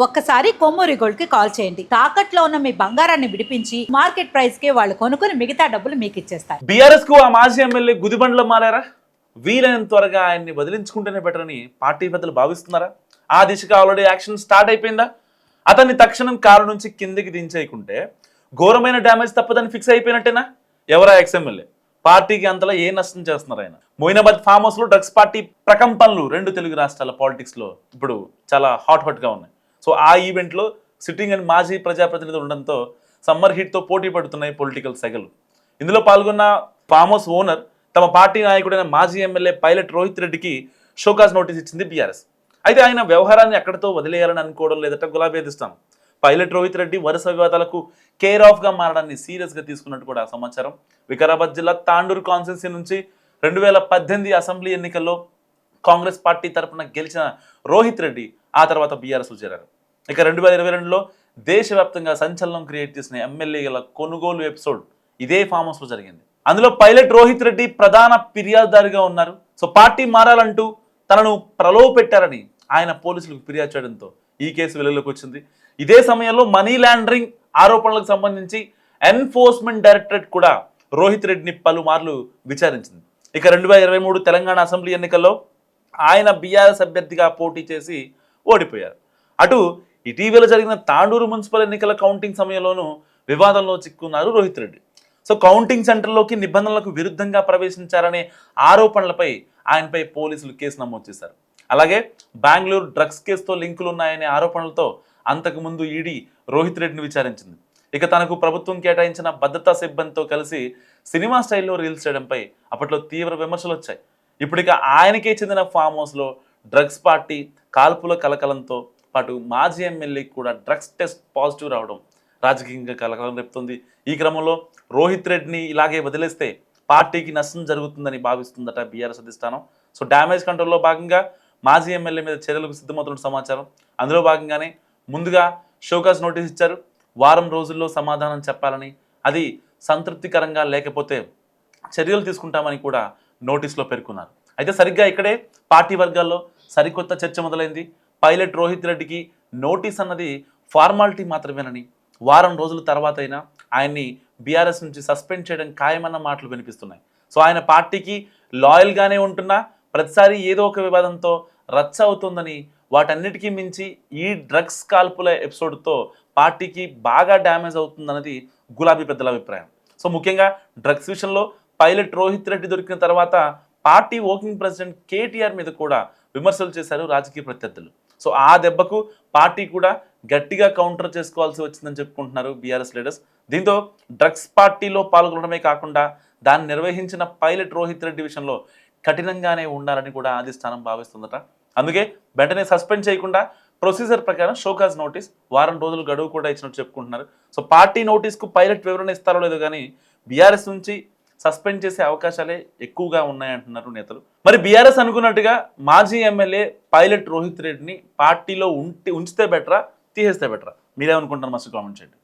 ఒక్కసారి కొమ్మూరి గోల్డ్ కి కాల్ చేయండి. తాకట్లో ఉన్న మీ బంగారాన్ని విడిపించి మార్కెట్ ప్రైస్ కి వాళ్ళు కొనుక్కుని మిగతా డబ్బులు మీకు ఇచ్చేస్తారు. బీఆర్ఎస్ కు ఆ మాజీ ఎమ్మెల్యే గుదిబండ్లో మారారా? వీలైనంత త్వరగా ఆయన్ని వదిలించుకుంటేనే బెటర్ అని పార్టీ పెద్దలు భావిస్తున్నారా? ఆ దిశగా ఆల్రెడీ యాక్షన్ స్టార్ట్ అయిపోయిందా? అతన్ని తక్షణం కారు నుంచి కిందికి దించేయకుంటే ఘోరమైన డ్యామేజ్ తప్పదని ఫిక్స్ అయిపోయినట్టేనా? ఎవరా ఎక్స్ఎమ్మెల్యే? పార్టీకి అంతలా ఏ నష్టం చేస్తున్నారు ఆయన? మొయినాబాద్ ఫామ్ హౌస్ లో డ్రగ్స్ పార్టీ ప్రకంపనలు రెండు తెలుగు రాష్ట్రాల పాలిటిక్స్ లో ఇప్పుడు చాలా హాట్ గా ఉన్నాయి. సో ఆ ఈవెంట్ లో సిట్టింగ్ అండ్ మాజీ ప్రజాప్రతినిధులు ఉండడంతో సమ్మర్ హీట్ తో పోటీ పడుతున్నాయి పొలిటికల్ సెగలు. ఇందులో పాల్గొన్న ఫామ్ హౌస్ ఓనర్ తమ పార్టీ నాయకుడైన మాజీ ఎమ్మెల్యే పైలట్ రోహిత్ రెడ్డికి షోకాజ్ నోటీస్ ఇచ్చింది బీఆర్ఎస్. అయితే ఆయన వ్యవహారాన్ని అక్కడితో వదిలేయాలని అనుకోవడం లేదట గులాబేదిస్తాం. పైలట్ రోహిత్ రెడ్డి వరుస వివాదాలకు కేర్ ఆఫ్ గా మారడాన్ని సీరియస్ గా తీసుకున్నట్టు కూడా సమాచారం. వికారాబాద్ జిల్లా తాండూరు కాన్స్టిట్యున్సీ నుంచి 2018 అసెంబ్లీ ఎన్నికల్లో కాంగ్రెస్ పార్టీ తరఫున గెలిచిన రోహిత్ రెడ్డి ఆ తర్వాత బీఆర్ఎస్ చేరారు. ఇక 2022లో దేశవ్యాప్తంగా సంచలనం క్రియేట్ చేసిన ఎమ్మెల్యేల కొనుగోలు ఎపిసోడ్ ఇదే ఫామ్ హౌస్ లో జరిగింది. అందులో పైలట్ రోహిత్ రెడ్డి ప్రధాన ఫిర్యాదుదారిగా ఉన్నారు. సో పార్టీ మారాలంటూ తనను ప్రలోభ పెట్టారని ఆయన పోలీసులకు ఫిర్యాదు చేయడంతో ఈ కేసు వెలుగులోకి వచ్చింది. ఇదే సమయంలో మనీ లాండరింగ్ ఆరోపణలకు సంబంధించి ఎన్ఫోర్స్మెంట్ డైరెక్టరేట్ కూడా రోహిత్ రెడ్డిని పలుమార్లు విచారించింది. ఇక 2023 తెలంగాణ అసెంబ్లీ ఎన్నికల్లో ఆయన బీఆర్ఎస్ అభ్యర్థిగా పోటీ చేసి ఓడిపోయారు. అటు ఇటీవల జరిగిన తాండూరు మున్సిపల్ ఎన్నికల కౌంటింగ్ సమయంలోనూ వివాదంలో చిక్కున్నారు రోహిత్ రెడ్డి. సో కౌంటింగ్ సెంటర్లోకి నిబంధనలకు విరుద్ధంగా ప్రవేశించారనే ఆరోపణలపై ఆయనపై పోలీసులు కేసు నమోదు చేశారు. అలాగే బెంగళూరు డ్రగ్స్ కేసుతో లింకులు ఉన్నాయనే ఆరోపణలతో అంతకుముందు ఈడీ రోహిత్ రెడ్డిని విచారించింది. ఇక తనకు ప్రభుత్వం కేటాయించిన భద్రతా సిబ్బందితో కలిసి సినిమా స్టైల్లో రీల్స్ చేయడంపై అప్పట్లో తీవ్ర విమర్శలు వచ్చాయి. ఇప్పుడిక ఆయనకే చెందిన ఫామ్ హౌస్లో డ్రగ్స్ పార్టీ కాల్పుల కలకలంతో పాటు మాజీ ఎమ్మెల్యేకి కూడా డ్రగ్స్ టెస్ట్ పాజిటివ్ రావడం రాజకీయంగా కలకలం రేపుతుంది. ఈ క్రమంలో రోహిత్ రెడ్డిని ఇలాగే వదిలేస్తే పార్టీకి నష్టం జరుగుతుందని భావిస్తుందట బీఆర్ఎస్ అధిష్టానం. సో డ్యామేజ్ కంట్రోల్లో భాగంగా మాజీ ఎమ్మెల్యే మీద చర్యలకు సిద్ధమవుతున్న సమాచారం. అందులో భాగంగానే ముందుగా షోకాజ్ నోటీస్ ఇచ్చారు. వారం రోజుల్లో సమాధానం చెప్పాలని, అది సంతృప్తికరంగా లేకపోతే చర్యలు తీసుకుంటామని కూడా నోటీస్లో పేర్కొన్నారు. అయితే సరిగ్గా ఇక్కడే పార్టీ వర్గాల్లో సరికొత్త చర్చ మొదలైంది. పైలట్ రోహిత్ రెడ్డికి నోటీస్ అన్నది ఫార్మాలిటీ మాత్రమేనని, వారం రోజుల తర్వాత అయినా ఆయన్ని బీఆర్ఎస్ నుంచి సస్పెండ్ చేయడం ఖాయమన్న మాటలు వినిపిస్తున్నాయి. సో ఆయన పార్టీకి లాయల్గానే ఉంటున్నా ప్రతిసారి ఏదో ఒక వివాదంతో రచ్చ అవుతుందని, వాటన్నిటికీ మించి ఈ డ్రగ్స్ కాల్పుల ఎపిసోడ్తో పార్టీకి బాగా డ్యామేజ్ అవుతుందన్నది గులాబీ పెద్దల అభిప్రాయం. సో ముఖ్యంగా డ్రగ్స్ విషయంలో పైలట్ రోహిత్ రెడ్డి దొరికిన తర్వాత పార్టీ వర్కింగ్ ప్రెసిడెంట్ కేటీఆర్ మీద కూడా విమర్శలు చేశారు రాజకీయ ప్రత్యర్థులు. సో ఆ దెబ్బకు పార్టీ కూడా గట్టిగా కౌంటర్ చేసుకోవాల్సి వచ్చిందని చెప్పుకుంటున్నారు బీఆర్ఎస్ లీడర్స్. దీంతో డ్రగ్స్ పార్టీలో పాల్గొనడమే కాకుండా దాన్ని నిర్వహించిన పైలట్ రోహిత్ రెడ్డి విషయంలో కఠినంగానే ఉండాలని కూడా అధిష్టానం భావిస్తుందట. అందుకే వెంటనే సస్పెండ్ చేయకుండా ప్రొసీజర్ ప్రకారం షోకాజ్ నోటీస్, వారం రోజులు గడువు కూడా ఇచ్చినట్టు చెప్పుకుంటున్నారు. సో పార్టీ నోటీస్కు పైలట్ వివరణ ఇస్తారో లేదో కానీ బీఆర్ఎస్ నుంచి సస్పెండ్ చేసే అవకాశాలే ఎక్కువగా ఉన్నాయంటున్నారు నేతలు. మరి బీఆర్ఎస్ అనుకున్నట్టుగా మాజీ ఎమ్మెల్యే పైలట్ రోహిత్ రెడ్డిని పార్టీలో ఉంచితే బెటరా, తీసేస్తే బెటరా? మీరేమనుకుంటున్నారు? మస్తు కామెంట్ చేయండి.